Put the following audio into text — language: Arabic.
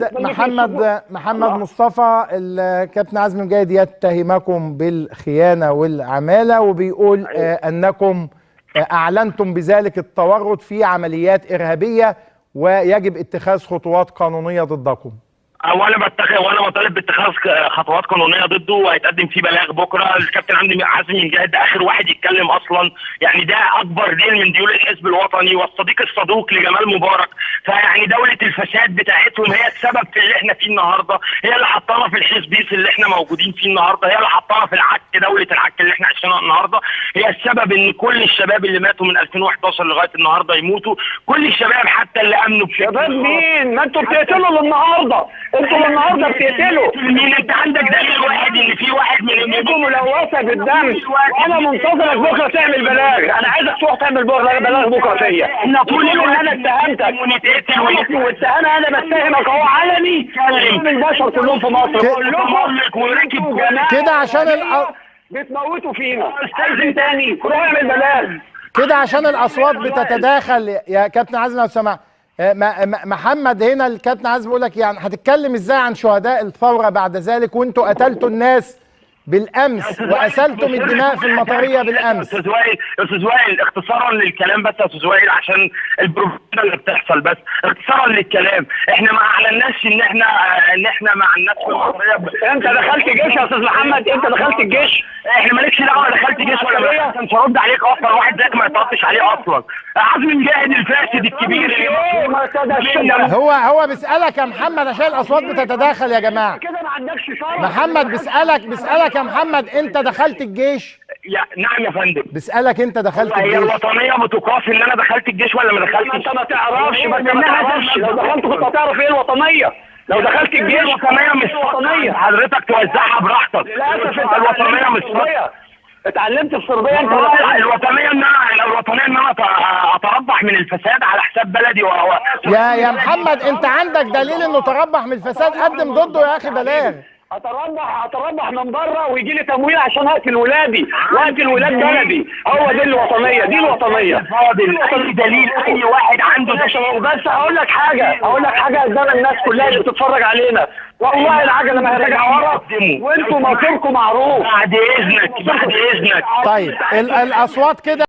محمد مصطفى، الكابتن عزمي مجاهد يتهمكم بالخيانة والعمالة وبيقول أنكم أعلنتم بذلك التورط في عمليات إرهابية ويجب اتخاذ خطوات قانونية ضدكم. وانا بطالب باتخاذ خطوات قانونيه ضده، وهيتقدم فيه بلاغ بكره. الكابتن عزمي مجاهد ده اخر واحد يتكلم اصلا، يعني ده اكبر ديل من ديول الحزب الوطني والصديق الصدوق لجمال مبارك. فيعني دوله الفساد بتاعتهم هي السبب في اللي احنا فيه النهارده، هي اللي حطانا في الحزبيس اللي احنا موجودين فيه النهارده، هي اللي حطانا في العك، دوله العك اللي احنا عايشينها النهارده. هي السبب ان كل الشباب اللي ماتوا من 2011 لغايه النهارده يموتوا، كل الشباب حتى اللي امنوا شباب مين؟ ما انتوا بتقتلوا النهارده، انتوا النهارده بتقتلوا مين؟ انت عندك دليل واحد ان في واحد من ايديكم ملوثه بالدم، وانا منتظرك بكره تعمل بلاغ. انا عايزك تروح تعمل بلاغ بكره فيا. احنا طول ان انا اتهمتك ونتقتل والاتهام انا بتهمك اهو علني من البشر كلهم في مصر. بقول لكم كده عشان بتموتوا فينا. عايزين تاني روح اعمل بلاغ كده عشان الاصوات بتتداخل. يا كابتن عزمي لو سمحت، محمد هنا الكابتن عزمي بيقول لك يعني هتتكلم ازاي عن شهداء الثوره بعد ذلك وانتوا قتلتوا الناس بالامس واسلتم الدماء في المطريه بالامس. استاذ وائل اختصارا للكلام بس يا استاذ وائل، عشان البروباغندا اللي بتحصل، بس اختصارا للكلام، احنا ما اعلناش ان احنا مع الناس في المطريه. انت دخلت جيش يا استاذ محمد؟ انت دخلت الجيش؟ احنا مالكش دعوه دخلت جيش ولا مش هرد عليك اصلا، واحد زيك ما يتردش عليه اصلا. عزمي مجاهد الفاسد الكبير هو بيسالك يا محمد عشان الاصوات بتتداخل يا جماعه. كده ما عندكش شرف. محمد بيسالك يا محمد، انت دخلت الجيش؟ نعم يا فندم. بيسالك انت دخلت الجيش؟ هي الوطنيه بتقاس ان انا دخلت الجيش ولا ما دخلتش؟ انت ما تعرفش، ما تعرفش. لو دخلت كنت هتعرف ايه الوطنيه. لو دخلت الجيش الوطنيه مش وطنيه، حضرتك توزعها براحتك. للاسف انت الوطنيه مش صربيه. اتعلمت الصربيه انت. الوطنيه ان انا اتربح من الفساد على حساب بلدي يا محمد، انت عندك دليل انه تربح من الفساد؟ قدم ضده يا اخي بلاغ. اتربح من بره ويجي لي تمويل عشان اقتل ولادي واقتل ولاد بلدي. هو دي الوطنيه، دي الوطنيه. فاضل اي دليل اي واحد عنده ده. بس هقول لك حاجه قدام الناس كلها اللي بتتفرج علينا، والله العجله ما هترجع ورا، وانتوا مصيركم معروف. بعد اذنك. طيب الاصوات كده